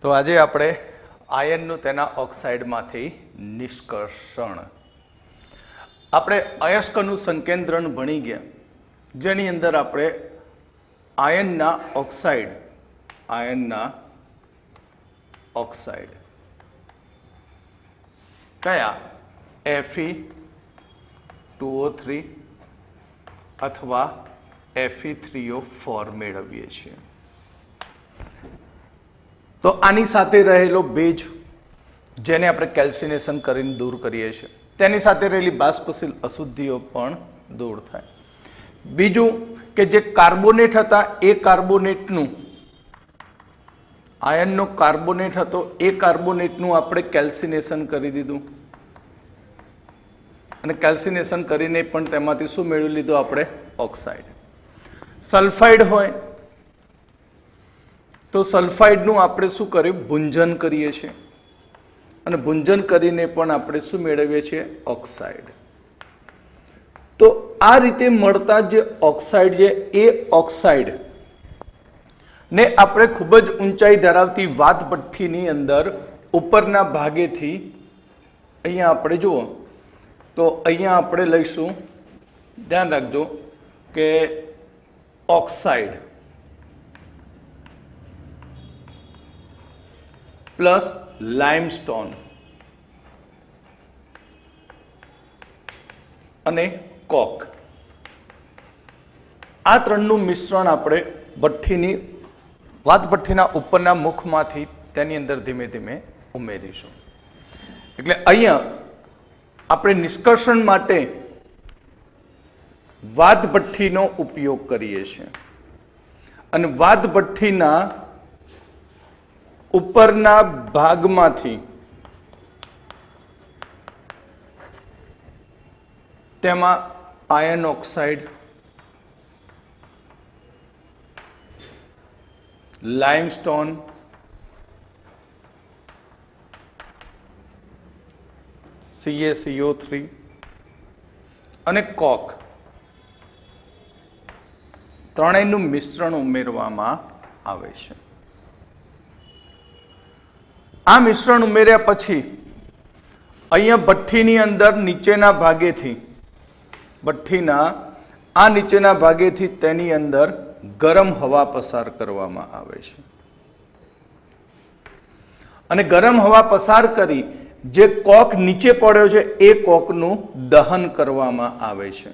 તો આજે આપણે આયનનું તેના ઓક્સાઇડમાંથી નિષ્કર્ષણ આપણે અયસ્કનું સંકેન્દ્રણ ભણી ગયા, જેની અંદર આપણે આયનના ઓક્સાઇડ કયા Fe2O3 અથવા Fe3O4 મેળવીએ છીએ. તો આની સાથે રહેલો ભેજ, જેને આપણે કેલ્સિનેશન કરીને દૂર કરીએ છીએ, તેની સાથે રહેલી બાષ્પશીલ અશુદ્ધિઓ પણ દૂર થાય. બીજું કે જે કાર્બોનેટ હતા એ કાર્બોનેટનું, આયનનો કાર્બોનેટ હતો એ કાર્બોનેટનું આપણે કેલ્સિનેશન કરી દીધું, અને કેલ્સિનેશન કરીને પણ તેમાંથી શું મેળવી લીધું આપણે? ઓક્સાઇડ. સલ્ફાઇડ હોય તો સલ્ફાઇડનું આપણે શું કરીએ? ભુંજન કરીએ છીએ, અને ભુંજન કરીને પણ આપણે શું મેળવીએ છીએ? ઓક્સાઇડ. તો આ રીતે મળતા જે ઓક્સાઇડ છે એ ઓક્સાઇડ ને આપણે ખૂબ જ ઊંચાઈ ધરાવતી વાત ભઠ્ઠીની અંદર ઉપરના ભાગેથી અહીંયા આપણે જુઓ તો અહીંયા આપણે લઈશું, ધ્યાન રાખજો કે ઓક્સાઇડ પ્લસ લાઇમસ્ટોન અને કોક, આ ત્રણનું મિશ્રણ આપણે ભઠ્ઠીની વાત ભઠ્ઠીના ઉપરના મુખમાંથી તેની અંદર ધીમે ધીમે ઉમેરીશું. એટલે અહીંયા આપણે નિષ્કર્ષણ માટે વાત ભઠ્ઠીનો ઉપયોગ કરીએ છીએ, અને વાત ભઠ્ઠીના ઉપરના ભાગમાંથી તેમાં આયન ઓક્સાઇડ, લાઇમસ્ટોન, CaCO3 અને કોક, ત્રણેયનું મિશ્રણ ઉમેરવામાં આવે છે. આ મિશ્રણ ઉમેર્યા પછી અહીંયા ભઠ્ઠીની અંદર નીચેના ભાગેથી, ભઠ્ઠીના આ નીચેના ભાગેથી તેની અંદર ગરમ હવા પસાર કરવામાં આવે છે, અને ગરમ હવા પસાર કરી જે કોક નીચે પડ્યો છે એ કોકનું દહન કરવામાં આવે છે,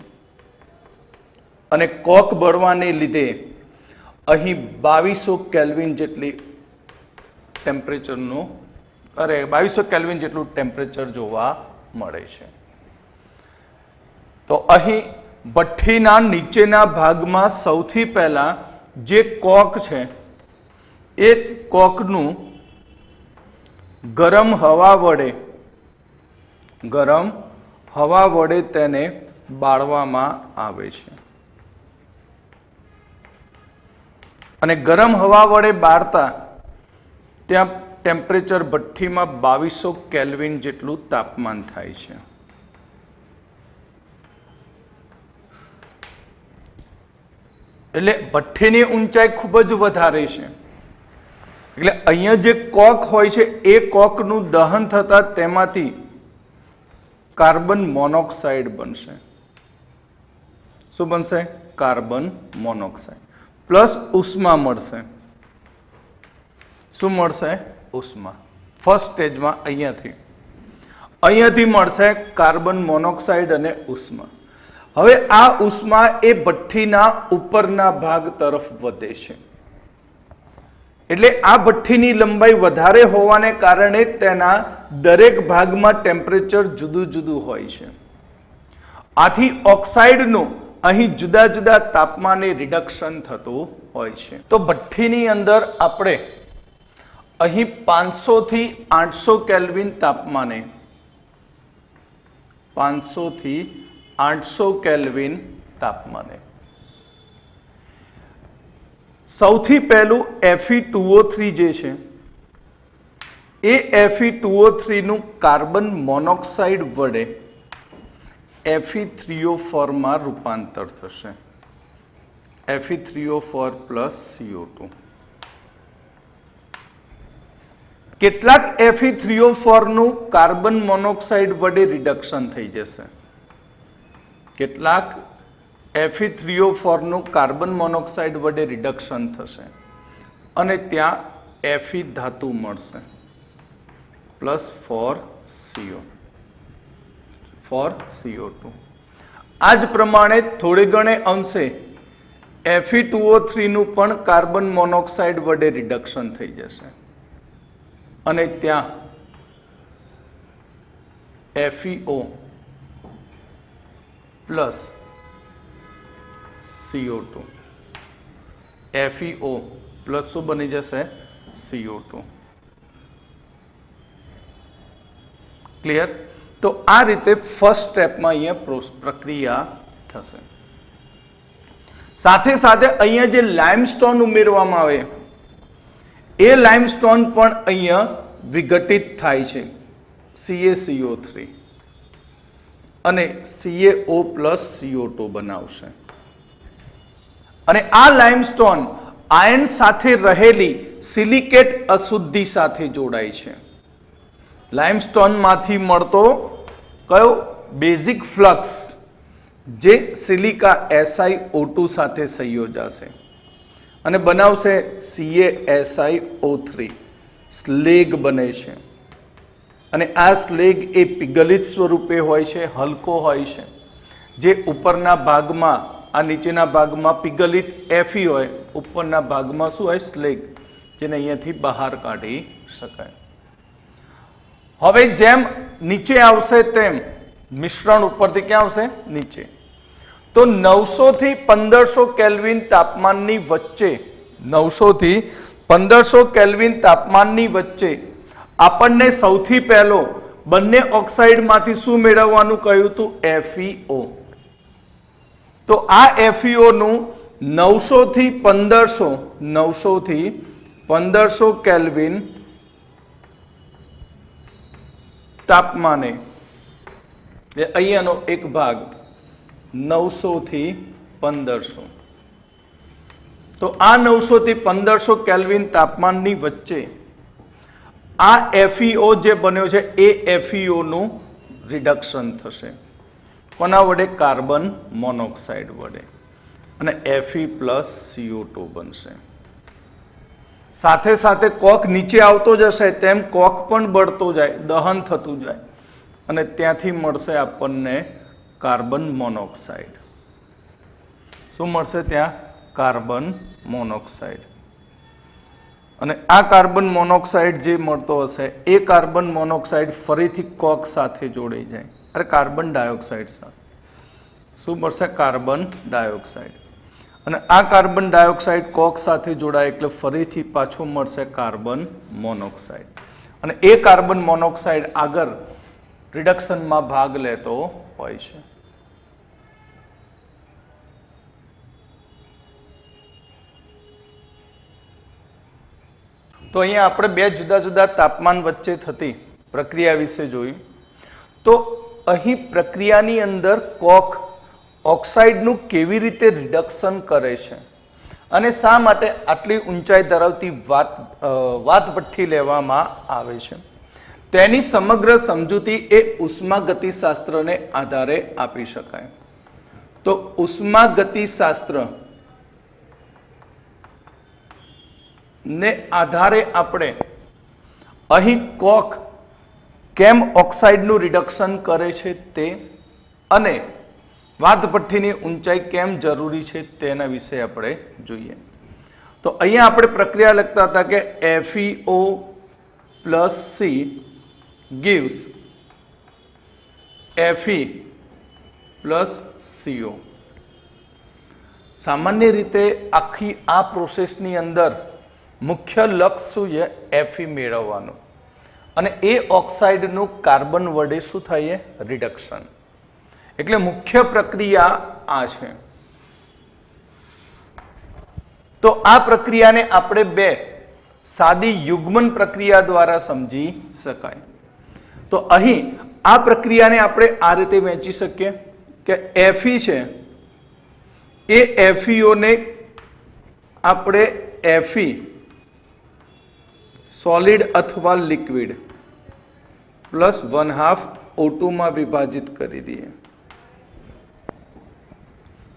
અને કોક બળવાને લીધે અહીં 2200 કેલ્વિન જેટલી ટેમ્પરેચરનું 2200 કેલ્વિન જેટલું ટેમ્પરેચર જોવા મળે છે. તો અહીં ભઠ્ઠીના નીચેના ભાગમાં સૌથી પહેલા જે કોક છે એ કોકનું ગરમ હવા વડે તેને બાળવામાં આવે છે, અને ગરમ હવા વડે બાળતા ત્યાં ટેમ્પરેચર ભઠ્ઠીમાં 2200 કેલ્વિન જેટલું તાપમાન થાય છે. એટલે ભઠ્ઠીની ઊંચાઈ ખૂબ જ વધારે છે. એટલે અહીંયા જે કોક હોય છે એ કોકનું દહન થતાં તેમાંથી કાર્બન મોનોક્સાઇડ બનશે. શું બનશે? કાર્બન મોનોક્સાઇડ પ્લસ ઉષ્મા મળશે. શું મળશે? ઉષ્મા. ફર્સ્ટ સ્ટેજમાં અહીંયાથી મળશે કાર્બન મોનોક્સાઇડ અને ઉષ્મા. હવે આ ઉષ્મા એ ભઠ્ઠીના ઉપરના ભાગ તરફ વધે છે. એટલે આ ભઠ્ઠીની લંબાઈ વધારે હોવાને કારણે તેના દરેક ભાગમાં ટેમ્પરેચર જુદું જુદું હોય છે. આથી ઓક્સાઇડનું અહીં જુદા જુદા તાપમાને રિડક્શન થતું હોય છે. તો ભઠ્ઠીની અંદર આપણે અહીં 500 થી 800 કેલ્વિન તાપમાને 500 થી 800 કેલ્વિન તાપમાને સૌથી પહેલું Fe2O3 જે છે એ Fe2O3 નું કાર્બન મોનોક્સાઇડ વડે Fe3O4 માં રૂપાંતર થશે. Fe3O4 plus CO2. કેટલાક Fe3O4 નું કાર્બન મોનોક્સાઇડ વડે રિડક્શન થઈ જશે. કેટલાક Fe3O4 નું કાર્બન મોનોક્સાઇડ વડે રિડક્શન થશે અને ત્યાં Fe ધાતુ મળશે પ્લસ 4CO2. આ જ પ્રમાણે થોડે ઘણે અંશે Fe2O3 નું પણ કાર્બન મોનોક્સાઇડ વડે રિડક્શન થઈ જશે અને ત્યાં FeO plus CO2. FeO plus શું બની જશે? CO2. ક્લિયર? તો આ રીતે ફર્સ્ટ સ્ટેપમાં અહીંયા પ્રક્રિયા થશે. સાથે સાથે અહીંયા જે લાઇમસ્ટોન ઉમેરવામાં આવે એ લાઇમસ્ટોન પણ અહીંયા વિઘટિત થાય છે CaCO3 અને CaO પ્લસ CO2 બનાવશે અને આ લાઇમસ્ટોન આયન સાથે રહેલી સિલિકેટ અશુદ્ધિ સાથે જોડાય છે. લાઇમસ્ટોનમાંથી મળતો કયો બેઝિક ફ્લક્સ જે સિલિકા SiO2 સાથે સંયોજાશે અને બનાવશે CaSiO3. સ્લેગ બને છે અને આ સ્લેગ એ પિગલિત સ્વરૂપે હોય છે, હલકો હોય છે, જે ઉપરના ભાગમાં આ નીચેના ભાગમાં પિગલિત Fe હોય, ઉપરના ભાગમાં શું હોય? સ્લેગ, જેને અહીંયાથી બહાર કાઢી શકાય. હવે જેમ નીચે આવશે તેમ મિશ્રણ ઉપરથી ક્યાં આવશે? નીચે. તો 900 થી 1500 કેલ્વિન તાપમાનની વચ્ચે 900 થી 1500 કેલ્વિન તાપમાનની વચ્ચે આપણને સૌથી પહેલો બંને ઓક્સાઇડમાંથી શું મેળવવાનું કહ્યું હતું? FeO. તો આ FeO નું 900 થી 1500 કેલ્વિન તાપમાને, અહીંયાનો એક ભાગ 900 થી 1500. તો આ 900 થી 1500 કેલ્વિન તાપમાનની વચ્ચે આ FeO જે બન્યો છે એ FeO નું રિડક્શન થશે. કોના વડે? કાર્બન મોનોક્સાઇડ વડે અને Fe પ્લસ CO2 બનશે. સાથે સાથે કોક નીચે આવતો જશે તેમ કોક પણ બળતો જાય, દહન થતું જાય અને ત્યાંથી મળશે આપણને કાર્બન મોનોક્સાઇડ. શું મળશે ત્યાં? Carbon monoxide. અને આ કાર્બન મોનોક્સાઇડ જે મળતો હશે એ કાર્બન મોનોક્સાઇડ ફરીથી કોક સાથે જોડાઈ જાય, અરે કાર્બન ડાયોક્સાઇડ સાથે. શું મળશે? Carbon dioxide. અને આ કાર્બન ડાયોક્સાઇડ કોક સાથે જોડાય એટલે ફરીથી પાછું મળશે કાર્બન મોનોક્સાઇડ. અને એ કાર્બન મોનોક્સાઇડ આગળ રિડક્શનમાં ભાગ લેતો હોય છે. તો અહીંયા આપણે બે જુદા જુદા તાપમાન વચ્ચે થતી પ્રક્રિયા વિશે જોયું. તો અહીં પ્રક્રિયાની અંદર કોક ઓક્સાઇડનું કેવી રીતે રિડક્શન કરે છે અને શા માટે આટલી ઊંચાઈ ધરાવતી વાત ભઠ્ઠી લેવામાં આવે છે તેની સમગ્ર સમજૂતી એ ઉષ્માગતિશાસ્ત્રને આધારે આપી શકાય. તો ઉષ્માગતિશાસ્ત્ર ને આધારે આપણે અહીં કોક કેમ ઓક્સાઇડનું રિડક્શન કરે છે તે અને વાત ભઠ્ઠીની ઊંચાઈ કેમ જરૂરી છે તેના વિશે આપણે જોઈએ. તો અહીંયા આપણે પ્રક્રિયા લખતા હતા કે FeO plus C gives Fe plus CO. સામાન્ય રીતે આખી આ પ્રોસેસની અંદર મુખ્ય લક્ષ્ય શું છે? Fe મેળવવાનું અને એ ઓક્સાઇડનું કાર્બન વડે શું થાય? રિડક્શન. એટલે મુખ્ય પ્રક્રિયા આ છે. તો આ પ્રક્રિયાને આપણે બે સાદી યુગ્મન પ્રક્રિયા દ્વારા સમજી શકાય. તો અહીં આ પ્રક્રિયાને આપણે આ રીતે વહેંચી શકીએ કે Fe છે એ FeO ને આપણે Fe સોલિડ અથવા લિક્વિડ પ્લસ 1/2 O2 માં વિભાજિત કરી દઈએ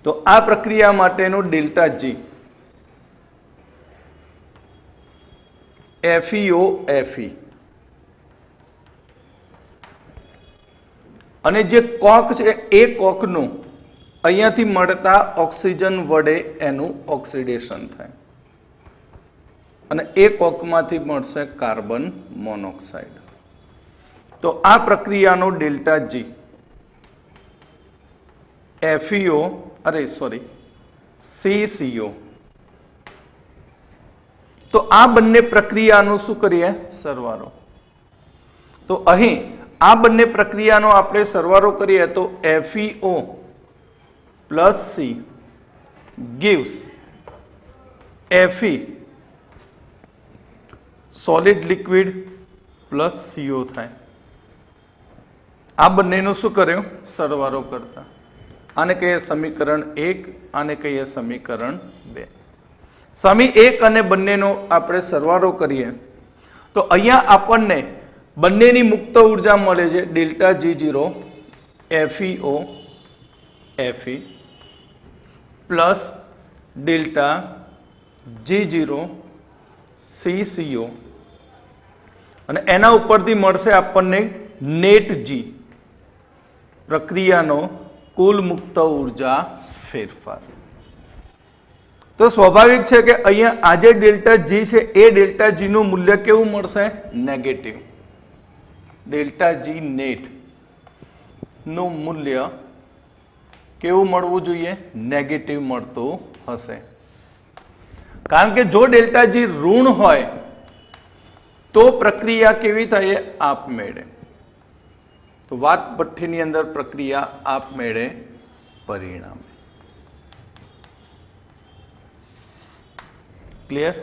તો આ પ્રક્રિયા માટેનો ડેલ્ટા G FeO Fe અને જે કોક છે એ કોકનું અહીંયાથી મળતા ઓક્સિજન વડે એનું ઓક્સિડેશન થાય અને એ કોકમાંથી મળશે કાર્બન મોનોક્સાઇડ તો આ પ્રક્રિયાનો ડેલ્ટા G CCO તો આ બંને પ્રક્રિયાનું શું કરીએ સરવાળો તો અહીં આ બંને પ્રક્રિયાનો આપણે સરવાળો કરીએ તો FeO plus C gives Fe solid liquid plus CO થાય આ બંનેનું શું કર્યું સરવાળો કરતા આને કહીએ સમીકરણ 1 આને કહીએ સમીકરણ 2 સમી 1 અને બંનેનો આપણે સરવાળો કરીએ તો અહીંયા આપણને બંનેની મુક્ત ઉર્જા મળે છે delta G0 FeO Fe plus delta G0 CCO અને એના ઉપરથી મળશે આપણને નેટ G પ્રક્રિયાનો કુલ મુક્ત ઉર્જા ફેરફાર તો સ્વાભાવિક છે કે અહીંયા આ જે ડેલ્ટા G છે એ ડેલ્ટા G નું મૂલ્ય કેવું મળશે નેગેટિવ ડેલ્ટા G નેટ નું મૂલ્ય કેવું મળવું જોઈએ નેગેટિવ મળતું હશે કારણ કે જો ડેલ્ટા G ઋણ હોય તો પ્રક્રિયા કેવી થાય આપમેળે તો વાત ભઠ્ઠીની અંદર પ્રક્રિયા આપમેળે પરિણામે ક્લિયર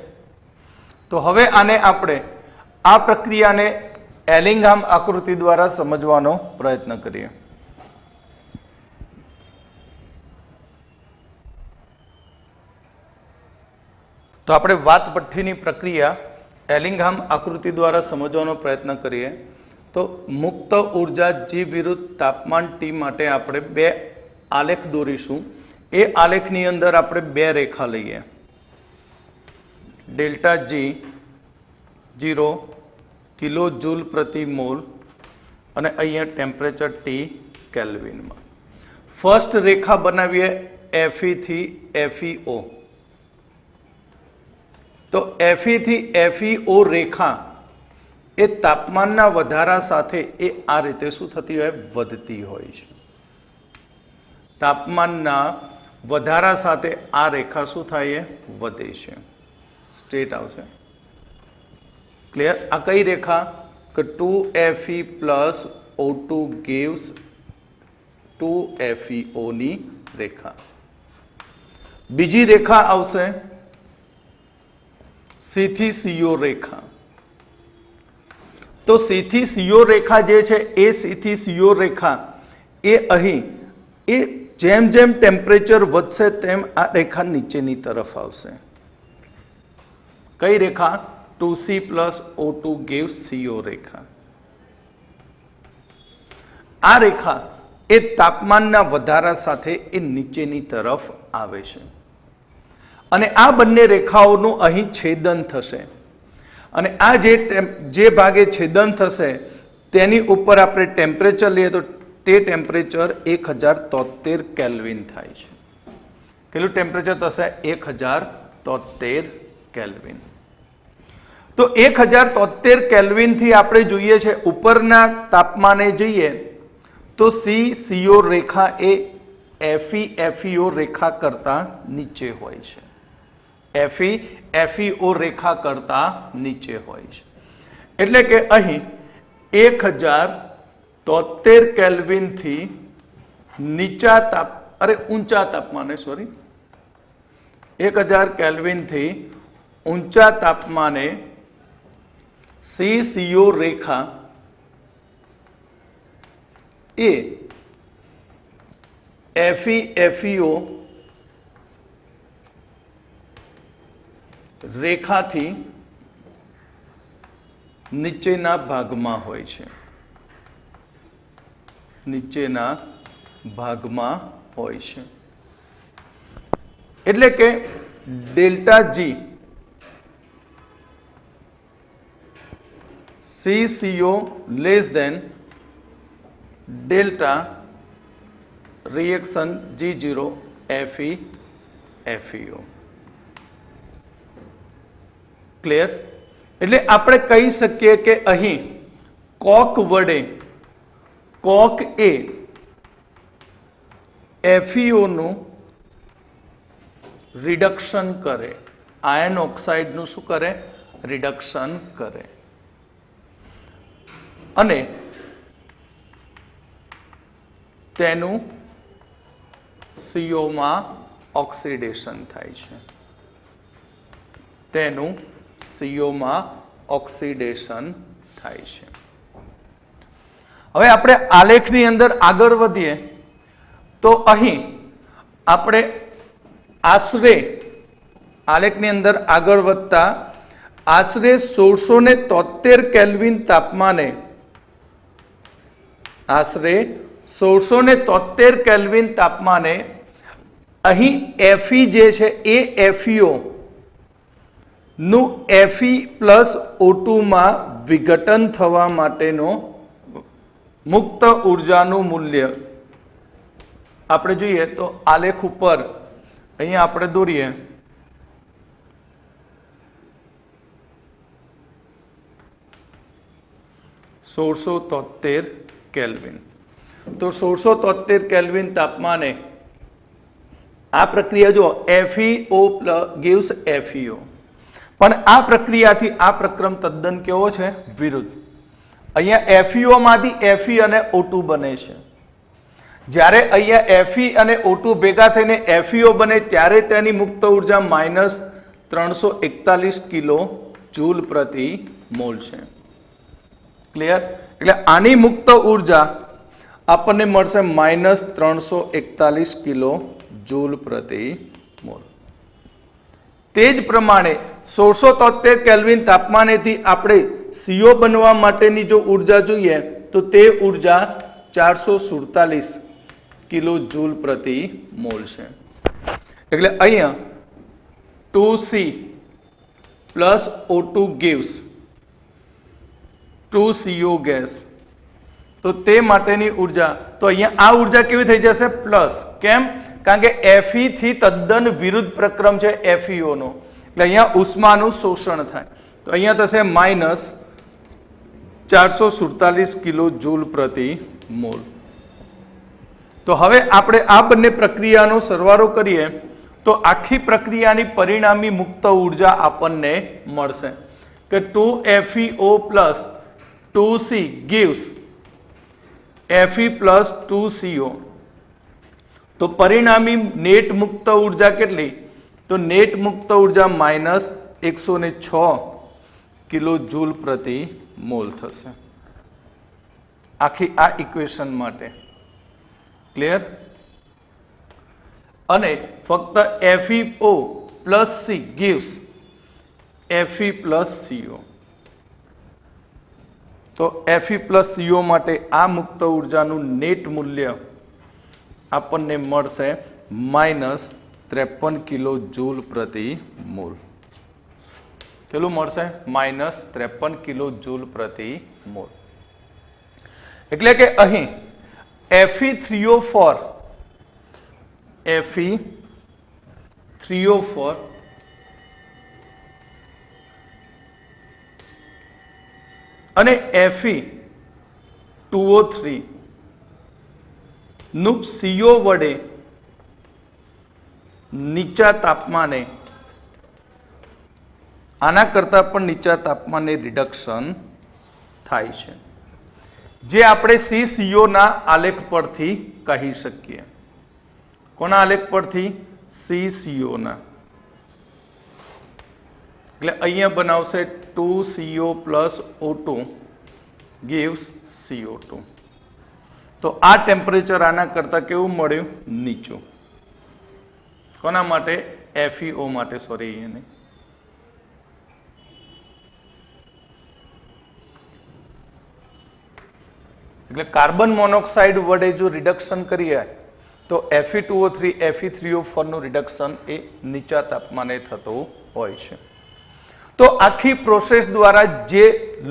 તો હવે આને આપણે આ પ્રક્રિયાને એલિંગહામ આકૃતિ દ્વારા સમજવાનો પ્રયત્ન કરીએ તો આપણે વાત ભઠ્ઠીની પ્રક્રિયા એલિંગહામ આકૃતિ દ્વારા સમજવાનો પ્રયત્ન કરીએ તો મુક્ત ઉર્જા G વિરુદ્ધ તાપમાન T માટે આપણે બે આલેખ દોરીશું એ આલેખની અંદર આપણે બે રેખા લઈએ ડેલ્ટા G 0 કિલો જૂલ પ્રતિ મોલ અને અહીંયા ટેમ્પરેચર T કેલ્વિનમાં ફર્સ્ટ રેખા બનાવીએ Fe થી FeO તો Fe થી FeO રેખા એ તાપમાનના વધારા સાથે એ આ રીતે શું થતી હોય વધતી હોય છે તાપમાનના વધારા સાથે આ રેખા શું થાય વધે છે સ્ટ્રેટ આવશે ક્લિયર આ કઈ રેખા કે 2Fe plus O2 gives 2FeO ની રેખા બીજી રેખા આવશે C થી CO રેખા તો C થી CO રેખા જે છે એ C થી CO રેખા એ અહીં એ જેમ જેમ ટેમ્પરેચર વધશે તેમ આ રેખા નીચેની તરફ આવશે કઈ રેખા 2C plus O2 gives CO રેખા આ રેખા એ તાપમાનના વધારા સાથે એ નીચેની તરફ આવે છે અને આ બંને રેખાઓનું અહીં છેદન થશે અને આ જે ભાગે છેદન થશે તેની ઉપર આપણે ટેમ્પરેચર લઈએ તો તે ટેમ્પરેચર 1073 કેલ્વિન થાય છે કેટલું ટેમ્પરેચર થશે 1073 કેલ્વિન તો 1073 કેલ્વિન થી આપણે જોઈએ છે ઉપરના તાપમાને જઈએ તો CO રેખા એ FeO રેખા કરતા નીચે હોય છે FeO રેખા કરતા નીચે હોય છે એટલે કે અહીં 1073 કેલ્વિન થી ઊંચા તાપમાને 1000 કેલ્વિન થી ઊંચા તાપમાને CO રેખા એ FeO રેખાથી નીચેના ભાગમાં હોય છે, નીચેના ભાગમાં હોય છે. એટલે કે delta G CCO less than delta reaction G0 FeO. Clear? એટલે આપણે કહી શકીએ કે અહીં કોક વડે કોક એ FeO નું રિડક્શન કરે, આયર્ન ઓક્સાઇડનું શું કરે? રિડક્શન કરે. અને તેનું CO માં ઓક્સિડેશન થાય છે, તેનું CO માં ઓક્સિડેશન થાય છે. હવે આપણે આલેખની અંદર આગળ વધીએ તો અહીં આપણે આશરે આલેખની અંદર આગળ વધતા આશરે 1673 કેલ્વિન તાપમાને આશરે 1673 કેલ્વિન તાપમાને અહીં Fe જે છે એ FeO નું Fe પ્લસ O2 માં વિઘટન થવા માટેનો મુક્ત ઉર્જાનું મૂલ્ય આપણે જોઈએ તો આલેખ ઉપર અહીંયા આપણે દોરીએ $1673 કેલ્વિન. તો 1673 કેલ્વિન તાપમાને આ પ્રક્રિયા જો FeO gives FeO, પણ આ પ્રક્રિયાથી આ પ્રક્રમ તદ્દન કેવો છે? વિરુદ્ધ. અહીંયા FeO માંથી Fe અને O2 બને છે. જ્યારે અહીંયા Fe અને O2 ભેગા થઈને FeO બને ત્યારે તેની મુક્ત ઉર્જા -341 કિલો જૂલ પ્રતિ મોલ છે. ક્લિયર? એટલે આની મુક્ત ઉર્જા આપણને મળશે -341 કિલો જૂલ પ્રતિ મોલ. તે જ પ્રમાણે 1673 કેલ્વિન તાપમાનેથી આપણે CO બનવા માટેની જો ઉર્જા જોઈએ તો તે ઉર્જા 447 કિલો જૂલ પ્રતિ મોલ છે. એટલે અહીંયા 2C plus O2 gives 2CO gas. તો તે માટેની ઉર્જા તો અહીંયા આ ઉર્જા કેવી થઈ જશે? પ્લસ. કેમ? કારણ કે Fe થી તદ્દન વિરુદ્ધ પ્રક્રમ છે FeO નો, એટલે અહીંયા ઉષ્માનું શોષણ થાય. તો અહીંયા થશે -447 કિલો જૂલ પ્રતિ મોલ. તો હવે આપણે આ બંને પ્રક્રિયાનો સરવાળો કરીએ તો આખી પ્રક્રિયાની પરિણામી મુક્ત ઉર્જા આપણને મળશે કે 2FeO plus 2C gives Fe plus 2CO. તો પરિણામી નેટ મુક્ત ઉર્જા કેટલી? તો નેટ મુક્ત ઉર્જા -106 કિલો જૂલ પ્રતિ મોલ થશે આખી આ ઇક્વેશન માટે. ક્લિયર? અને ફક્ત FeO plus C gives Fe plus CO. તો Fe પ્લસ CO માટે આ મુક્ત ઉર્જાનું નેટ મૂલ્ય આપણને મળશે -53 કિલો જૂલ પ્રતિ મોલ. કેટલું મળશે? -53 કિલો જૂલ પ્રતિ મોલ. એટલે કે અહીં Fe3O4 અને Fe2O3 નું CO વડે નીચા તાપમાને આના કરતા પણ નીચા તાપમાને રિડક્શન થાય છે, જે આપણે CCO ના આલેખ પરથી કહી શકીએ. કોના આલેખ પરથી? CCO ના. એટલે અહીંયા બનાવશે 2CO plus O2 gives CO2. તો આ ટેમ્પરેચર આના કરતા કેવું મળ્યું? નીચું. કોના માટે? FeO માટે. સોરી, એને એટલે કાર્બન મોનોક્સાઇડ વડે જો રિડક્શન કરીએ તો Fe2O3 Fe3O4 નું રિડક્શન એ નીચા તાપમાને થતું હોય છે. તો આખી પ્રોસેસ દ્વારા જે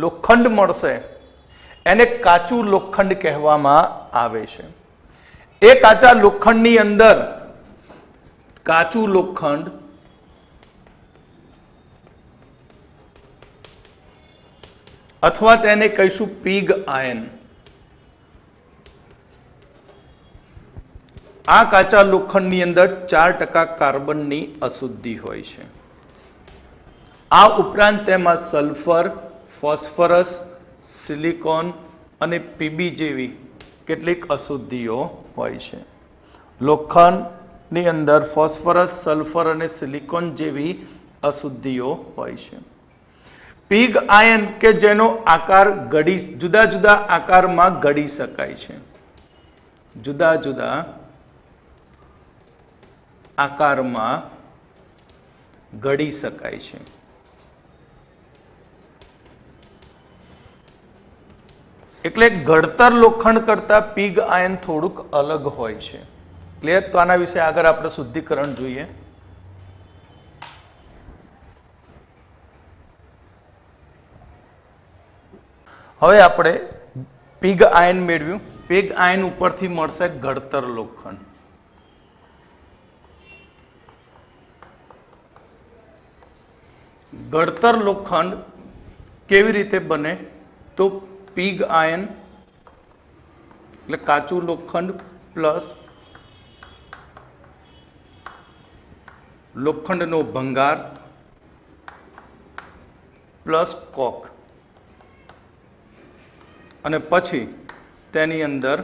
લોખંડ મળશે એને કાચું લોખંડ કહેવામાં આવે છે. એ કાચા લોખંડની અંદર કાચું લોખંડ અથવા તેને કહીશું પિગ આયન. આ કાચા લોખંડની અંદર 4% કાર્બનની અશુદ્ધિ હોય છે. આ ઉપરાંત તેમાં સલ્ફર, ફોસ્ફરસ, સિલિકોન અને પીબી જેવી કેટલીક અશુદ્ધિઓ હોય છે. લોખંડની અંદર ફોસ્ફરસ, સલ્ફર અને સિલિકોન જેવી અશુદ્ધિઓ હોય છે. પિગ આયન કે જેનો આકાર જુદા જુદા આકારમાં ઘડી શકાય છે, જુદા જુદા આકારમાં ઘડી શકાય છે. એટલે ઘડતર લોખંડ કરતા પિગ આયન થોડુંક અલગ હોય છે. ક્લિયર? તો આના વિશે આગળ આપણે શુદ્ધિકરણ જોઈએ. હવે આપણે પિગ આયન મેળવ્યું. પિગ આયન ઉપરથી મળશે ઘડતર લોખંડ. ઘડતર લોખંડ કેવી રીતે બને? તો પિગ આયન એટલે કાચું લોખંડ પ્લસ લોખંડનો ભંગાર પ્લસ કોક અને પછી તેની અંદર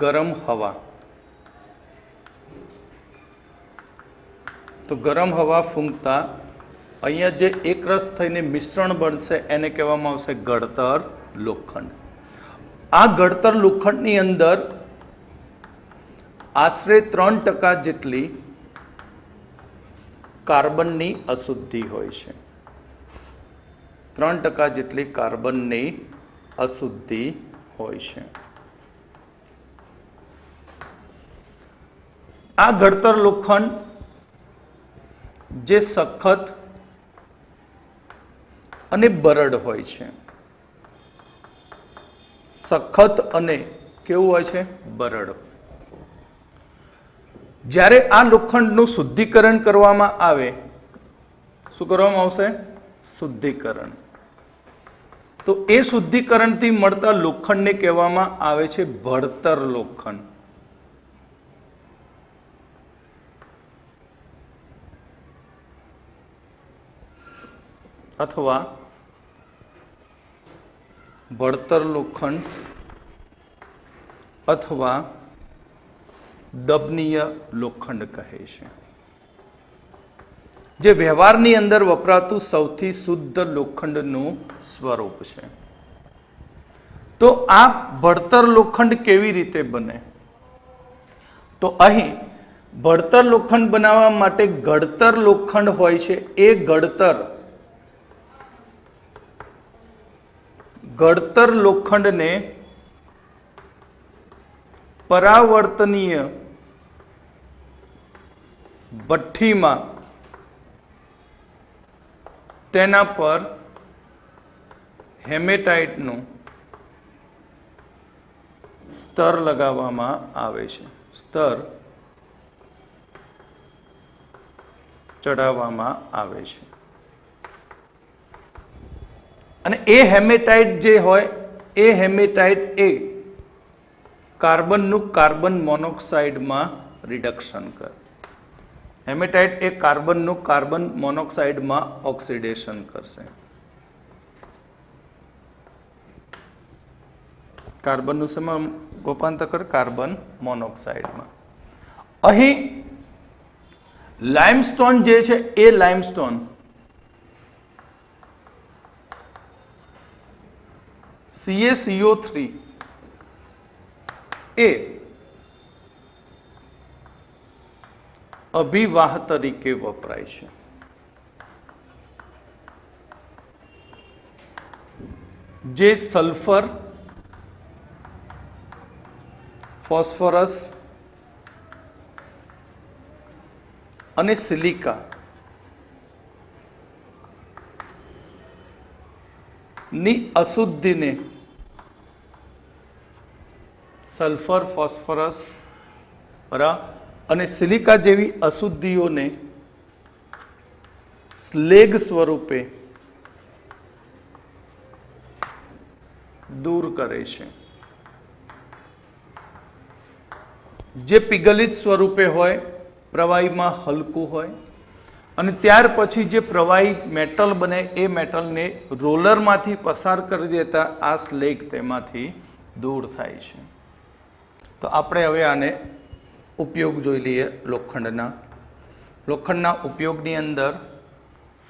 ગરમ હવા. તો ગરમ હવા ફૂંકતા અહીંયા જે એકરસ થઈને મિશ્રણ બનશે એને કહેવામાં આવશે ઘડતર લોખંડ. આ ઘડતર લોખંડની અંદર આશરે 3% જેટલી કાર્બનની અશુદ્ધિ હોય છે. 3% જેટલી કાર્બનની અશુદ્ધિ હોય છે. આ ઘડતર લોખંડ જે સખત અને બરડ હોય છે. સખત અને કેવું હોય છે? બરડ. જ્યારે આ લોખંડનું શુદ્ધિકરણ કરવામાં આવે, શું કરવામાં આવશે? શુદ્ધિકરણ. તો એ શુદ્ધિકરણથી મળતા લોખંડને કહેવામાં આવે છે ભડતર લોખંડ. અથવા ભડતર લોખંડ અથવા દબનીય લોખંડ કહે છે, જે વ્યવહારની અંદર વપરાતું સૌથી શુદ્ધ લોખંડનું સ્વરૂપ છે. તો આ ભડતર લોખંડ કેવી રીતે બને? તો અહીં ભડતર લોખંડ બનાવવા માટે ઘડતર લોખંડ હોય છે. એ ઘડતર લોખંડને પરાવર્તનીય ભઠ્ઠીમાં તેના પર હેમેટાઇટનું સ્તર લગાવવામાં આવે છે, સ્તર ચડાવવામાં આવે છે. અને એ હેમેટાઇટ જે હોય એ હેમેટાઇટ એ કાર્બનનું કાર્બન મોનોક્સાઇડમાં રિડક્શન કરે. હેમેટાઇટ એ કાર્બનનું કાર્બન મોનોક્સાઇડમાં ઓક્સિડેશન કરશે. કાર્બનનું શેમાં રૂપાંતર કરે? કાર્બન મોનોક્સાઇડમાં. અહીં લાઇમસ્ટોન જે છે એ લાઇમસ્ટોન CaCO3 એ અભિવાહ તરીકે વપરાય છે. જે સલ્ફર ફોસ્ફરસ અને સિલિકા ની અશુદ્ધિને સલ્ફર, ફોસ્ફરસ અને સિલિકા જેવી અશુદ્ધિઓને સ્લેગ સ્વરૂપે દૂર કરે છે. જે પીગલિત સ્વરૂપે હોય, પ્રવાહીમાં હલકું હોય, અને ત્યાર પછી જે પ્રવાહી મેટલ બને એ મેટલને રોલરમાંથી પસાર કરી દેતા આ સ્લેગ તેમાંથી દૂર થાય છે. તો આપણે હવે આને ઉપયોગ જોઈ લઈએ લોખંડના ઉપયોગની અંદર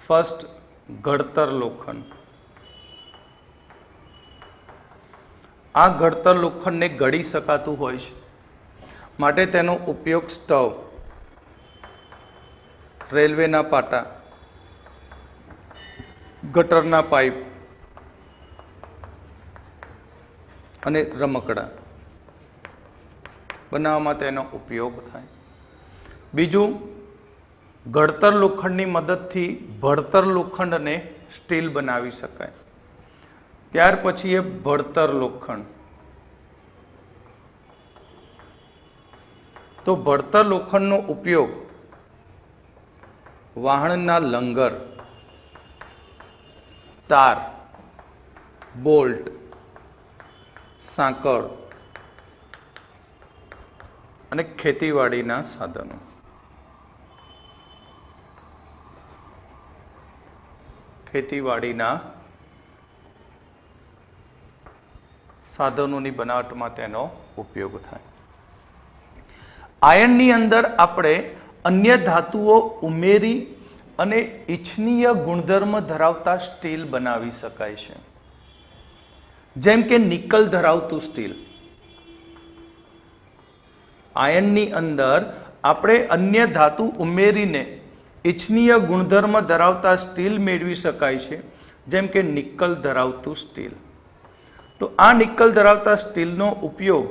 ફર્સ્ટ ઘડતર લોખંડ. આ ઘડતર લોખંડને ગળી શકાતું હોય છે, માટે તેનો ઉપયોગ સ્ટવ, રેલવેના પાટા, ગટરના પાઇપ અને રમકડા બનાવવામાં તેનો ઉપયોગ થાય. બીજું, ઘડતર લોખંડની મદદથી ભડતર લોખંડ અને સ્ટીલ બનાવી શકાય. ત્યાર પછી એ ભડતર લોખંડ. તો ભડતર લોખંડનો ઉપયોગ વાહનના લંગર, તાર, બોલ્ટ, સાંકળ અને ખેતીવાડીના સાધનો. ખેતીવાડીના સાધનોની બનાવટમાં તેનો ઉપયોગ થાય. આયર્નની અંદર આપણે અન્ય ધાતુઓ ઉમેરી અને ઇચ્છનીય ગુણધર્મ ધરાવતા સ્ટીલ બનાવી શકાય છે. જેમ કે નિકલ ધરાવતું સ્ટીલ. આયર્નની અંદર આપણે અન્ય ધાતુ ઉમેરીને ઇચ્છનીય ગુણધર્મ ધરાવતા સ્ટીલ મેળવી શકાય છે, જેમ કે નિકલ ધરાવતું સ્ટીલ. તો આ નિકલ ધરાવતા સ્ટીલનો ઉપયોગ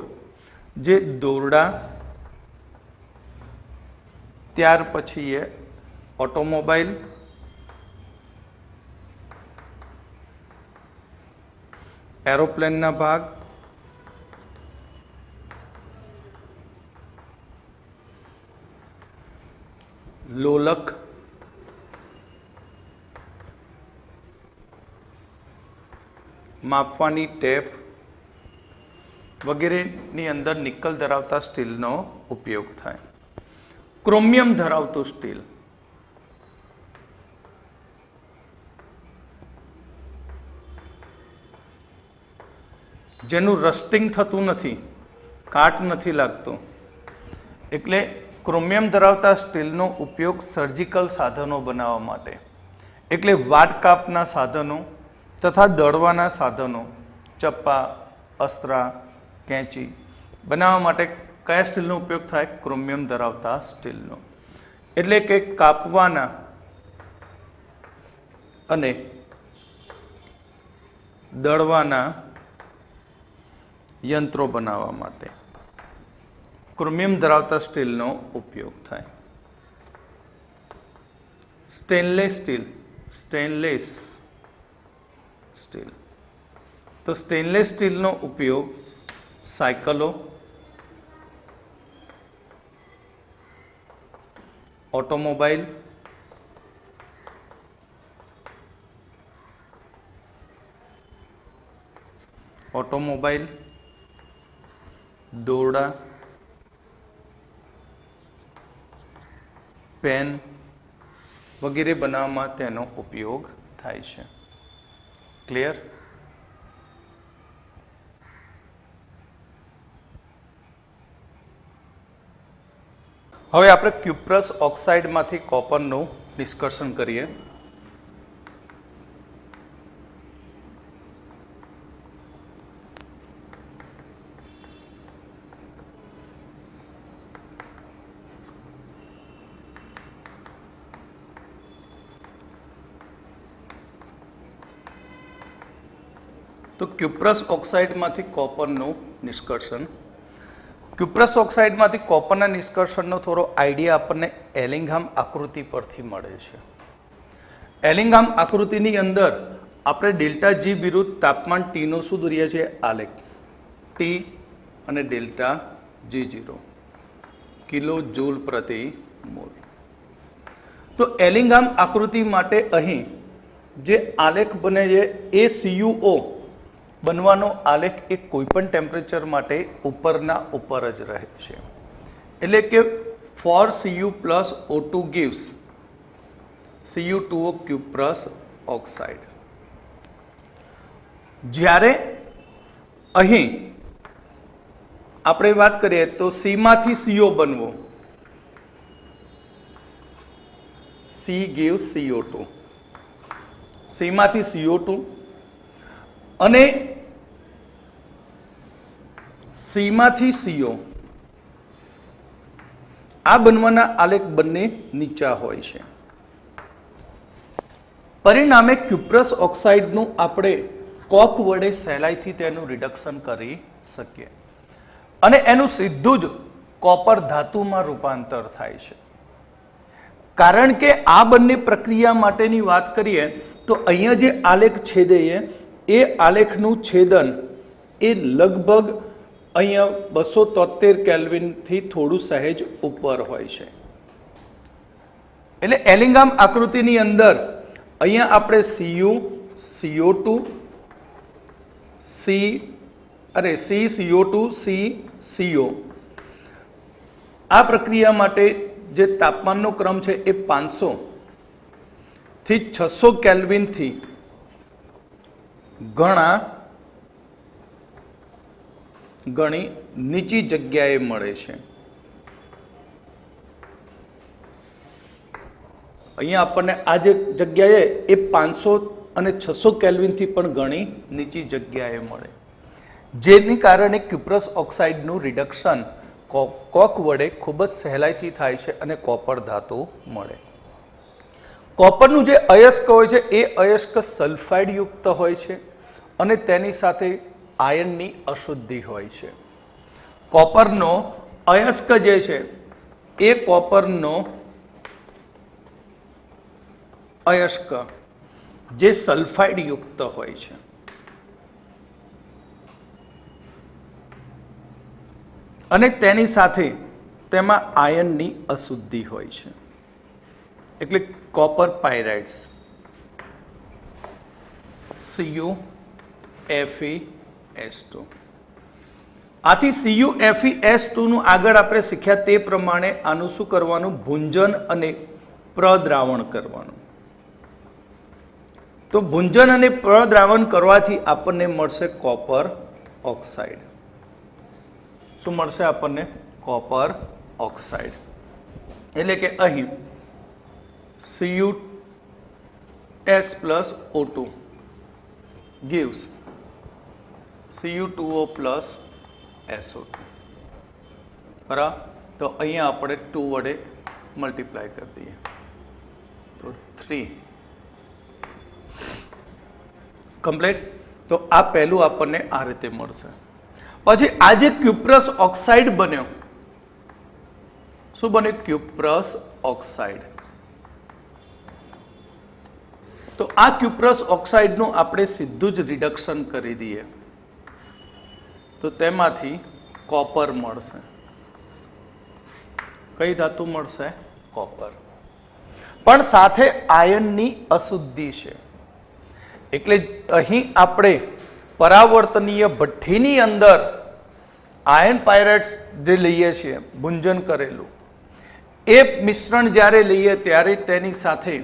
જે દોરડા, ત્યાર પછી એ ઓટોમોબાઈલ, એરોપ્લેનના ભાગ, લોલક, માપવાની ટેપ વગેરેની અંદર નિકલ ધરાવતા સ્ટીલનો ઉપયોગ થાય. ક્રોમિયમ ધરાવતું સ્ટીલ. જેનું રસ્ટિંગ થતું નથી, કાટ નથી લાગતો, એટલે ક્રોમિયમ ધરાવતા સ્ટીલનો ઉપયોગ સર્જિકલ સાધનો બનાવવા માટે, એટલે વાટકાપના સાધનો તથા દળવાના સાધનો, ચપ્પા, અસ્ત્રા, કેંચી બનાવવા માટે કયા સ્ટીલનો ઉપયોગ થાય? ક્રોમિયમ ધરાવતા સ્ટીલનો. એટલે કે કાપવાના અને દળવાના યંત્રો બનાવવા માટે ક્રોમિયમ ધરાવતા સ્ટીલનો ઉપયોગ થાય. Stainless steel. Stainless steel. તો સ્ટેનલેસ સ્ટીલનો ઉપયોગ સાયકલો, ઓટોમોબાઈલ, દોરડા, પેન વગેરે બનાવવામાં તેનો ઉપયોગ થાય છે. ક્લિયર? હવે આપણે ક્યુપ્રસ ઓક્સાઇડમાંથી કોપરનું ડિસ્કશન કરીએ. તો ક્યુપ્રસ ઓક્સાઇડમાંથી કોપરનું નિષ્કર્ષણ. ક્યુપ્રસ ઓક્સાઇડમાંથી કોપરના નિષ્કર્ષણનો થોડો આઈડિયા આપણને એલિંગહામ આકૃતિ પરથી મળે છે. એલિંગહામ આકૃતિની અંદર આપણે ડેલ્ટા જી વિરુદ્ધ તાપમાન ટીનો શું દોરીએ છીએ? આલેખ. ટી અને ડેલ્ટા G0 કિલો જૂલ પ્રતિ મોલ. તો એલિંગહામ આકૃતિ માટે અહીં જે આલેખ બને છે એ CuO બનવાનો આલેખ એ કોઈપણ ટેમ્પરેચર માટે ઉપરના ઉપર જ રહે છે. એટલે કે for Cu plus O2 gives Cu2O cuprous oxide. જ્યારે અહીં આપણે વાત કરીએ તો C માંથી CO બનવો, C gives CO2, C માંથી CO2 અને C માંથી CO આ બનવાના આલેખ બંને નીચા હોય છે. પરિણામે ક્યુપ્રસ ઓક્સાઇડનું આપણે કોક વડે સહેલાઈથી તેનું રિડક્શન કરી શકીએ અને એનું સીધું જ કોપર ધાતુમાં રૂપાંતર થાય છે. કારણ કે આ બંને પ્રક્રિયા માટેની વાત કરીએ તો અહીંયા જે આલેખ છેદે એ આલેખનું છેદન એ લગભગ અહીંયા 273 કેલ્વિનથી થોડું સહેજ ઉપર હોય છે. એટલે એલિંગહામ આકૃતિની અંદર અહીંયા આપણે Cu, CO2, C CO2, C CO આ પ્રક્રિયા માટે જે તાપમાનનો ક્રમ છે એ 500 થી 600 કેલ્વિનથી ઘણી નીચી જગ્યાએ મળે છે. અહીંયા આપણને આ જે જગ્યાએ એ 500 અને 600 કેલ્વિનથી પણ ઘણી નીચી જગ્યાએ મળે, જેની કારણે ક્યુપ્રસ ઓક્સાઇડનું રિડક્શન કોક વડે ખૂબ જ સહેલાઈથી થાય છે અને કોપર ધાતુ મળે. કોપરનું જે અયસ્ક હોય છે એ અયસ્ક સલ્ફાઇડ યુક્ત હોય છે અને તેની સાથે આયનની અશુદ્ધિ હોય છે. કોપરનો અયસ્ક જે છે એ કોપરનો અયસ્ક જે સલ્ફાઇડ યુક્ત હોય છે. અને તેની સાથે તેમાં આયનની અશુદ્ધિ હોય છે, એટલે કોપર પાયરાઇડ્સ CuFeS2. આથી CuFeS2 નું આગળ આપણે શીખ્યા તે પ્રમાણે આનું શું કરવાનું? ભુંજન અને પ્રદ્રાવણ કરવાનું. તો ભુંજન અને પ્રદ્રાવણ કરવાથી આપણને મળશે કોપર ઓક્સાઇડ. શું મળશે આપણને? Copper oxide. એટલે કે અહીં Cus plus O2 gives Cu2O plus SO2. બરાબર? તો અહીંયા આપણે 2 વડે મલ્ટીપ્લાય કરી દઈએ તો 3 કમ્પ્લીટ. તો આ પહેલું આપણને આ રીતે મળશે. પછી આ જે ક્યુપ્રસ ઓક્સાઇડ બન્યો, શું બન્યું? Cuprous oxide. તો આ ક્યુપ્રસ ઓક્સાઇડનું આપણે સીધું જ રિડક્શન કરી દઈએ તો તેમાંથી કોપર મળશે. કઈ ધાતુ મળશે? કોપર. પણ સાથે આયનની અશુદ્ધિ છે. એટલે અહીં આપણે પરાવર્તનીય ભઠ્ઠીની અંદર આયન પાયરાઇડ્સ જે લઈએ છીએ ભુંજન કરેલું, એ મિશ્રણ જ્યારે લઈએ ત્યારે તેની સાથે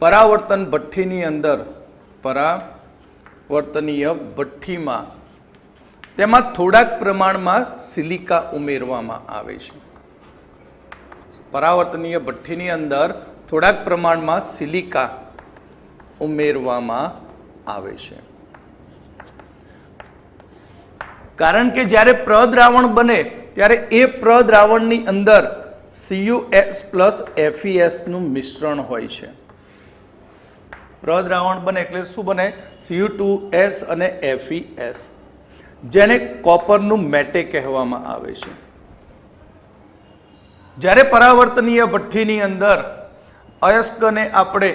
પરાવર્તન ભઠ્ઠીની અંદર પરાવર્તનીય ભઠ્ઠીમાં તેમાં થોડાક પ્રમાણમાં સિલિકા ઉમેરવામાં આવે છે. પરાવર્તનીય ભઠ્ઠીની અંદર થોડાક પ્રમાણમાં સિલિકા ઉમેરવામાં આવે છે. કારણ કે જ્યારે પ્રદ્રાવણ બને ત્યારે એ પ્રદ્રાવણની અંદર CuS plus FeS નું મિશ્રણ હોય છે. પ્રદ્રાવણ બને એટલે શું બને? Cu2S અને FeS. જેને કોપરનું મેટે કહેવામાં આવે છે. જ્યારે પરાવર્તનીય ભઠ્ઠીની અંદર અયસ્કને આપણે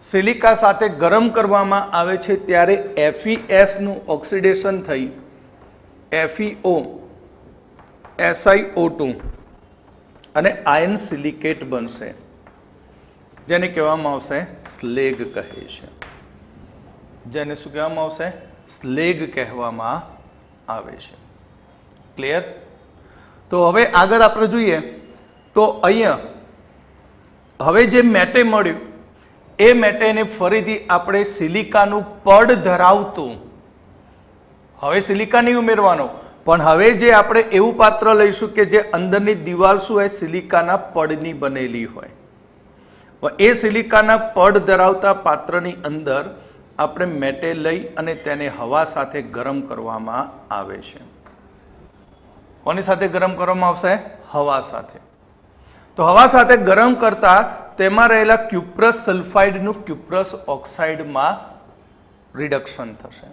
સિલિકા સાથે ગરમ કરવામાં આવે છે ત્યારે FeS નું ઓક્સિડેશન થઈ FeO SiO2 અને આયન સિલિકેટ બનશે, જેને કહેવામાં આવશે સ્લેગ કહે છે. જેને શું કહેવામાં આવશે? સ્લેગ કહેવામાં આવે છે. ક્લિયર? તો હવે આગળ આપણે જોઈએ તો અહીંયા હવે જે મેટે મળ્યું એ મેટેને ફરીથી આપણે સિલિકાનું પડ ધરાવતું, હવે સિલિકા નહીં ઉમેરવાનો, પણ હવે જે આપણે એવું પાત્ર લઈશું કે જે અંદરની દિવાલ શું હોય? સિલિકાના પડની બનેલી હોય. એ સિલિકાના પડ ધરાવતા પાત્રની અંદર આપણે મેટે લઈ અને તેને હવા સાથે ગરમ કરવામાં આવે છે. કોની સાથે ગરમ કરવામાં આવશે? હવા સાથે. તો હવા સાથે ગરમ કરતા તેમાં રહેલા ક્યુપ્રસ સલ્ફાઇડનું ક્યુપ્રસ ઓક્સાઇડમાં રિડક્શન થશે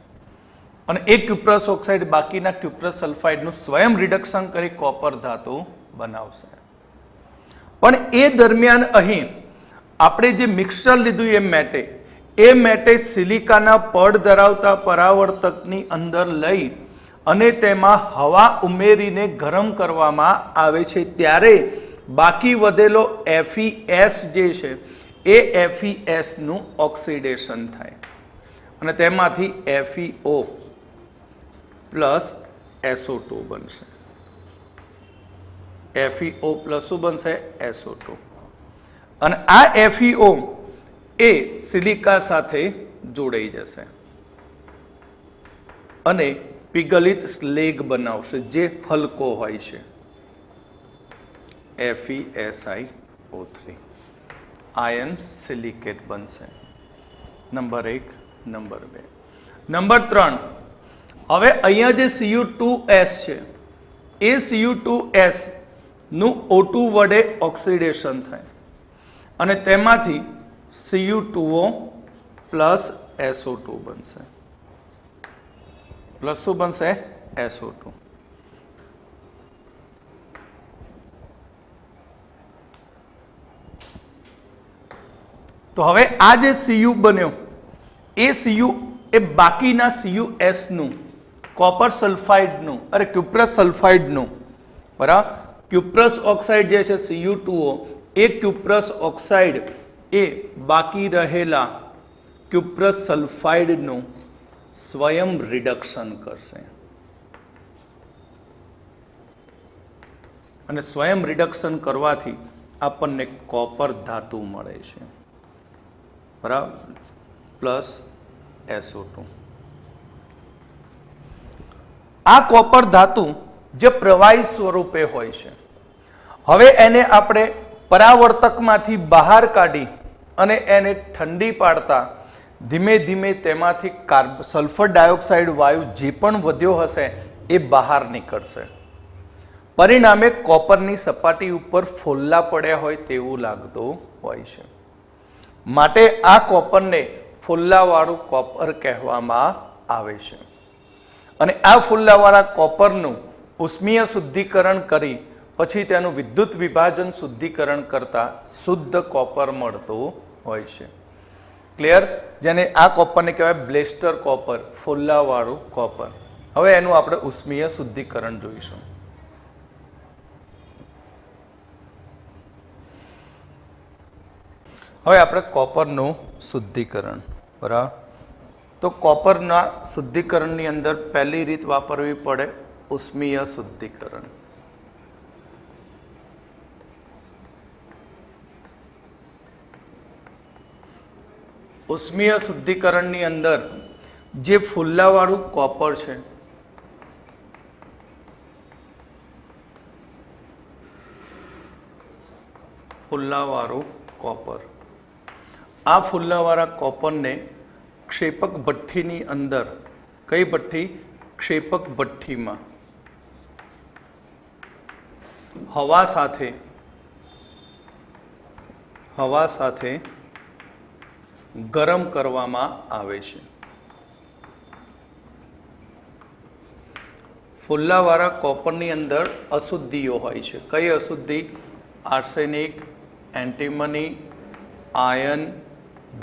અને એ ક્યુપ્રસ ઓક્સાઇડ બાકીના ક્યુપ્રસ સલ્ફાઇડનું સ્વયં રિડક્શન કરી કોપર ધાતુ બનાવશે. પણ એ દરમિયાન અહીં આપણે જે મિક્સચર લીધું એ મેટે સિલિકાના પડ ધરાવતા પરાવર્તકની અંદર લઈ અને તેમાં હવા ઉમેરીને ગરમ કરવામાં આવે છે ત્યારે બાકી વધેલો FeS જે છે એ FeS નું ઓક્સિડેશન થાય અને તેમાંથી FeO પ્લસ SO2 બનશે. FeO પ્લસ શું બનશે? SO2. અને આ FeO એ સિલિકા સાથે જોડાઈ જશે અને પીગલિત સ્લેગ બનાવશે જે હલકો હોય છે, FeSiO3. આયન સિલિકેટ બનશે. નંબર 1. નંબર 2. નંબર 3, હવે અહીંયા જે Cu2S છે એ Cu2S નું O2 વડે ઓક્સિડેશન થાય અને તેમાંથી Cu2O પ્લસ SO2 બનશે. પ્લસ શું બનશે? SO2. તો હવે આ જે Cu બન્યો એ Cu એ બાકીના CuS નું કોપર સલ્ફાઇડનું ક્યુપ્રસ સલ્ફાઇડનું બરાબર ક્યુપ્રસ ઓક્સાઇડ જે છે Cu2O એ ક્યુપ્રસ ઓક્સાઇડ એ બાકી રહેલા ક્યુપ્રસ સલ્ફાઇડનું સ્વયં રિડક્શન કરશે અને સ્વયં રિડક્શન કરવાથી આપણને કોપર ધાતુ મળે છે બરાબર પ્લસ SO2. આ કોપર ધાતુ જે પ્રવાહી સ્વરૂપે હોય છે, હવે એને આપણે પરાવર્તકમાંથી બહાર કાઢી અને એને ઠંડી પાડતા ધીમે ધીમે તેમાંથી સલ્ફર ડાયોક્સાઇડ વાયુ જે પણ વધ્યો હશે એ બહાર નીકળશે. પરિણામે કોપરની સપાટી ઉપર ફોલ્લા પડ્યા હોય તેવું લાગતું હોય છે. માટે આ કોપરને ફોલ્લાવાળું કોપર કહેવામાં આવે છે અને આ ફોલ્લાવાળા કોપરનું ઉષ્મીય શુદ્ધિકરણ કરી પછી તેનું વિદ્યુત વિભાજન શુદ્ધિકરણ કરતા શુદ્ધ કોપર મળતું હોય છે. ક્લિયર? જેને આ કોપરને કહેવાય બ્લેસ્ટર કોપર, ફોલ્લાવાળું કોપર. હવે એનું આપણે ઉષ્મીય શુદ્ધિકરણ જોઈશું. હવે આપણે કોપરનું શુદ્ધિકરણ બરાબર. તો કોપરના શુદ્ધિકરણની અંદર પહેલી રીત વાપરવી પડે ઉષ્મીય શુદ્ધિકરણ. ઉષ્મીય શુદ્ધિકરણની અંદર જે ફુલ્લાવાળું કોપર છે ફુલ્લાવાળું કોપર, આ ફુલ્લાવાળા કોપરને ક્ષેપક ભઠ્ઠીની અંદર, કઈ ભઠ્ઠી? ક્ષેપક ભઠ્ઠીમાં હવા સાથે ગરમ કરવામાં આવે છે ફુલ્લાવાળા કોપરની અંદર અશુદ્ધિઓ હોય છે. કઈ અશુદ્ધિ? Arsenic, antimony, iron,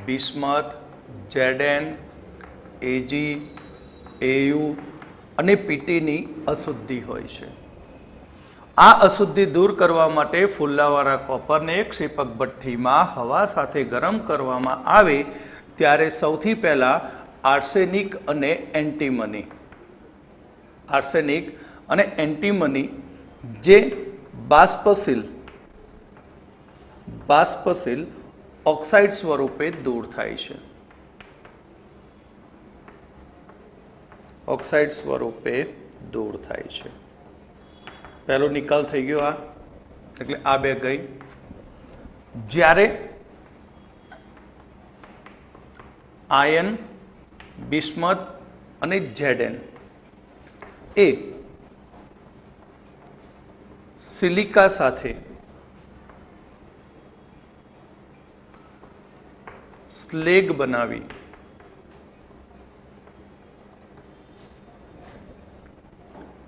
bismuth, Z N, A G, A U અને પીટીની અશુદ્ધિ હોય છે. આ અશુદ્ધિ દૂર કરવા માટે ફુલ્લાવાળા કોપરને ક્ષેપક ભઠ્ઠીમાં હવા સાથે ગરમ કરવામાં આવે ત્યારે સૌથી પહેલાં આર્સેનિક અને એન્ટીમની જે બાષ્પશીલ ઓક્સાઇડ સ્વરૂપે દૂર થાય છે. ઓક્સાઇડ સ્વરૂપે દૂર થાય છે. પહેલો નિકાલ થઈ ગયો આ, એટલે આ બે ગઈ. જ્યારે આયર્ન, બિસ્મથ અને ઝેડએન એ સિલિકા સાથે સ્લેગ બનાવી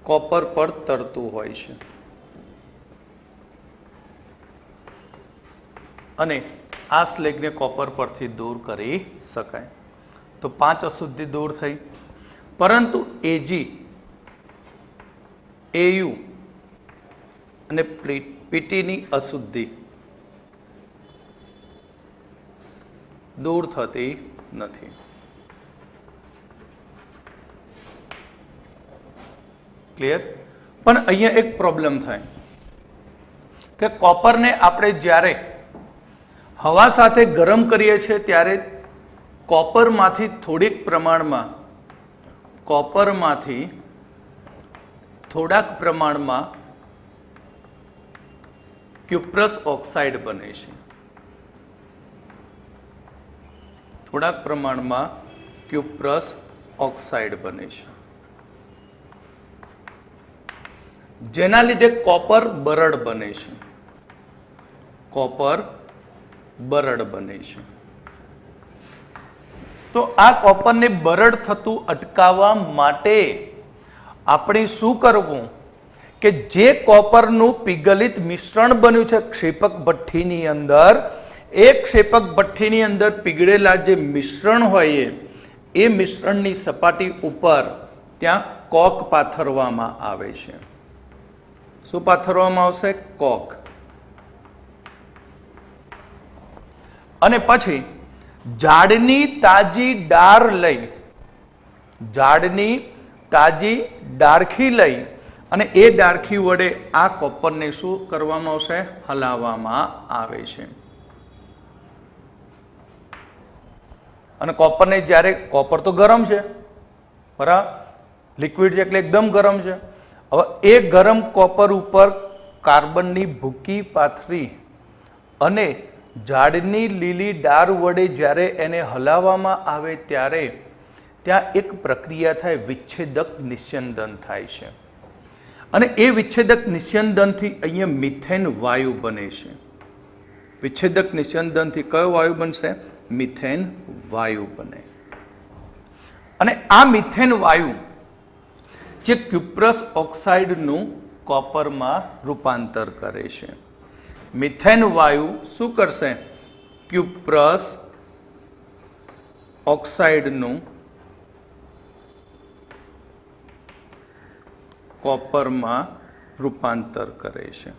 કોપર પર તરતું હોય છે અને આ સ્લેગને કોપર પરથી દૂર કરી શકાય. તો 5 અશુદ્ધિ દૂર થઈ. પરંતુ એજી, એયુ અને પીટીની અશુદ્ધિ દૂર થતી નથી. ક્લિયર? પણ અહીંયા એક પ્રોબ્લેમ થાય કે કોપરને આપણે જ્યારે હવા સાથે ગરમ કરીએ છીએ ત્યારે કોપરમાંથી થોડાક પ્રમાણમાં ક્યુપ્રસ ઓક્સાઇડ બને છે. થોડાક પ્રમાણમાં ક્યુપ્રસ ઓક્સાઇડ બને છે, જેના લીધે કોપર બરડ બને છે. તો આ કોપરને બરડ થતું અટકાવવા માટે આપણે શું કરવું કે જે કોપરનું પીગલિત મિશ્રણ બન્યું છે ક્ષેપક ભઠ્ઠીની અંદર, એ ક્ષેપક ભઠ્ઠીની અંદર પીગળેલા જે મિશ્રણ હોય એ મિશ્રણની સપાટી ઉપર ત્યાં કોક પાથરવામાં આવે છે. શું પાથરવામાં આવશે? કોક. અને પછી ઝાડની તાજી ડાળખી લઈ અને એ ડાળખી વડે આ કોપરને શું કરવામાં આવશે? હલાવવામાં આવે છે. અને કોપરને જ્યારે કોપર તો ગરમ છે, બરાબર, લિક્વિડ છે એટલે એકદમ ગરમ છે. હવે એ ગરમ કોપર ઉપર કાર્બનની ભૂકી પાથરી અને ઝાડની લીલી ડાળ વડે જ્યારે એને હલાવવામાં આવે ત્યારે ત્યાં એક પ્રક્રિયા થાય, વિચ્છેદક નિસ્યંદન થાય છે. અને એ વિચ્છેદક નિસ્યંદનથી અહીંયા મિથેન વાયુ બને છે. વિચ્છેદક નિસ્યંદનથી કયો વાયુ બનશે? મિથેન વાયુ બને. અને આ મિથેન વાયુ જે ક્યુપ્રસ ઓક્સાઇડનું કોપરમાં રૂપાંતર કરે છે. મિથેન વાયુ શું કરશે? ક્યુપ્રસ ઓક્સાઇડનું કોપરમાં રૂપાંતર કરે છે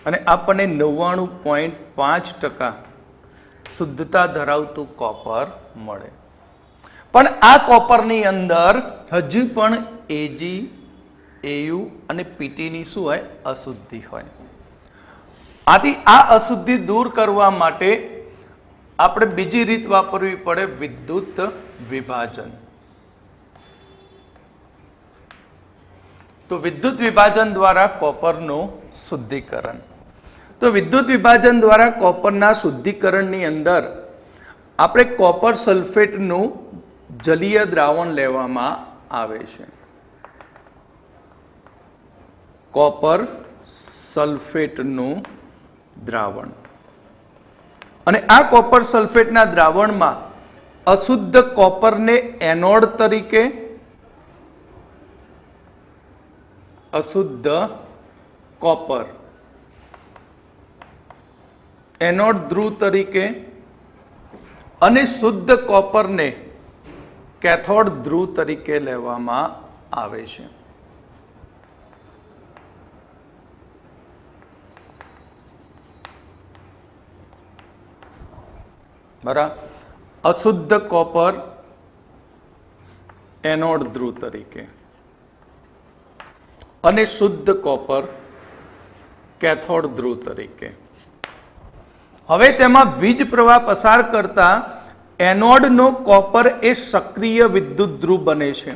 અને આપણને 99.5% શુદ્ધતા ધરાવતું કોપર મળે. પણ આ કોપરની અંદર હજી પણ એજી, એયુ અને પીટીની શું હોય? અશુદ્ધિ હોય. આથી આ અશુદ્ધિ દૂર કરવા માટે આપણે બીજી રીત વાપરવી પડે, વિદ્યુત વિભાજન. તો વિદ્યુત વિભાજન દ્વારા કોપરનું શુદ્ધિકરણ. તો વિદ્યુત વિભાજન દ્વારા કોપરના શુદ્ધિકરણની અંદર આપણે કોપર સલ્ફેટનું જલીય દ્રાવણ લેવામાં આવે છે. કોપર સલ્ફેટનું દ્રાવણ. અને આ કોપર સલ્ફેટના દ્રાવણમાં અશુદ્ધ કોપરને એનોડ તરીકે અશુદ્ધ કોપર એનોડ ધ્રુવ તરીકે અને શુદ્ધ કોપરને કેથોડ ધ્રુવ તરીકે લેવામાં આવે છે. બરાબર. અશુદ્ધ કોપર એનોડ ધ્રુવ તરીકે અને શુદ્ધ કોપર કેથોડ ધ્રુવ તરીકે. હવે તેમાં વીજ પ્રવાહ પસાર કરતા એનોડનો કોપર એ સક્રિય વિદ્યુત ધ્રુવ બને છે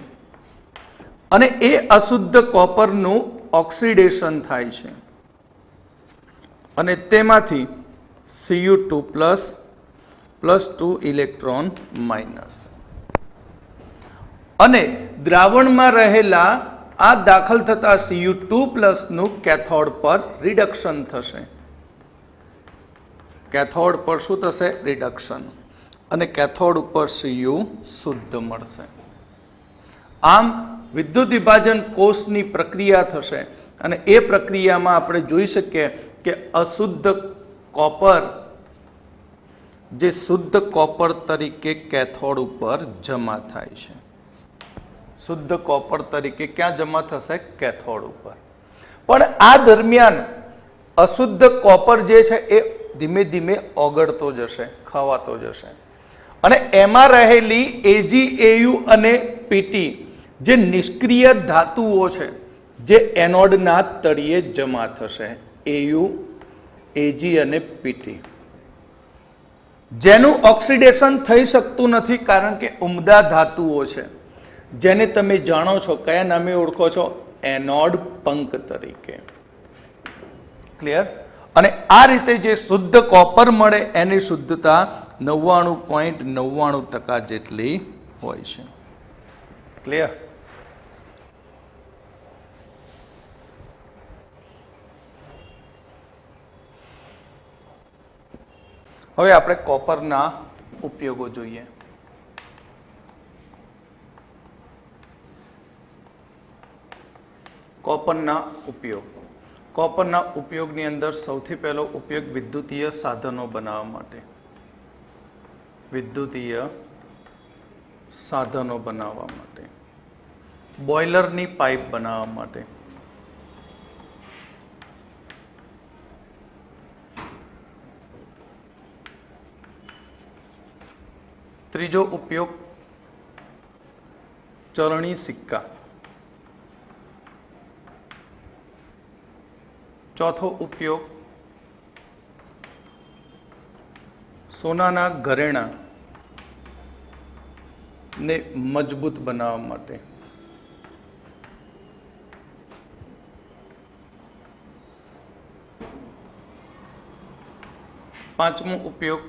અને એ અશુદ્ધ કોપરનું ઓક્સિડેશન થાય છે અને તેમાંથી Cu2+ +2 ઇલેક્ટ્રોન માઇનસ અને દ્રાવણમાં રહેલા આ દાખલ થતા Cu2+ નું કેથોડ પર રિડક્શન થશે. કેથોડ પર શું થશે? રિડક્શન. અને કેથોડ ઉપર Cu શુદ્ધ મળશે. આમ વિદ્યુત વિભાજન કોષની પ્રક્રિયા થશે અને એ પ્રક્રિયામાં આપણે જોઈ શકીએ કે અશુદ્ધ કોપર જે શુદ્ધ કોપર તરીકે કેથોડ ઉપર જમા થાય છે. શુદ્ધ કોપર તરીકે ક્યાં જમા થશે? કેથોડ ઉપર. પણ આ દરમિયાન અશુદ્ધ કોપર જે છે એ ધીમે ધીમે ઓગળતો જશે, ખવાતો જશે અને એમાં રહેલી AgAu અને PT જે નિષ્ક્રિય ધાતુઓ છે જે એનોડના તળિયે જમા થશે. Au, Ag અને PT જેનું ઓક્સિડેશન થઈ શકતું નથી કારણ કે ઉમદા ધાતુઓ છે જેને તમે જાણો છો કયા નામે ઓળખો છો? એનોડ પંક તરીકે. ક્લિયર? અને આ રીતે જે શુદ્ધ કોપર મળે એની શુદ્ધતા 99.99% જેટલી હોય છે. ક્લિયર? હવે આપણે કોપરના ઉપયોગો જોઈએ. કોપરના ઉપયોગ. કોપરના ઉપયોગની અંદર સૌથી પહેલો ઉપયોગ વિદ્યુતીય સાધનો બનાવવા માટે. વિદ્યુતીય સાધનો બનાવવા માટે. બોઇલરની પાઇપ બનાવવા માટે. ત્રીજો ઉપયોગ ચલણી સિક્કા. ચોથો ઉપયોગ સોનાના ઘરેણાં ને મજબૂત બનાવવા માટે. પાંચમો ઉપયોગ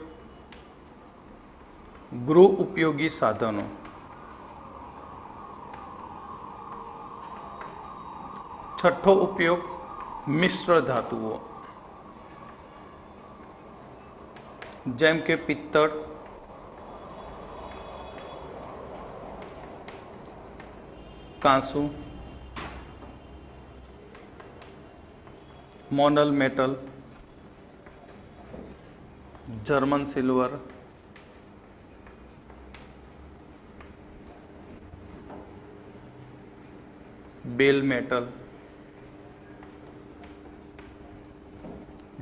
ગૃહ ઉપયોગી સાધનો. છઠ્ઠો ઉપયોગ મિશ્ર ધાતુઓ જેમ કે પિત્તળ, કાંસુ, Monel metal, German silver, bell metal,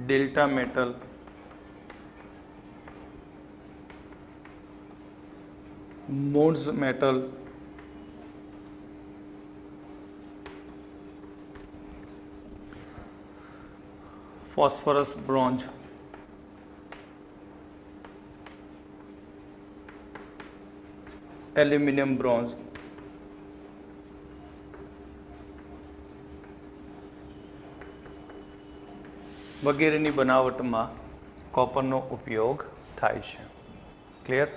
delta metal, Muntz metal, phosphorus bronze, aluminium bronze, વગેરેની બનાવટમાં કોપરનો ઉપયોગ થાય છે. ક્લિયર?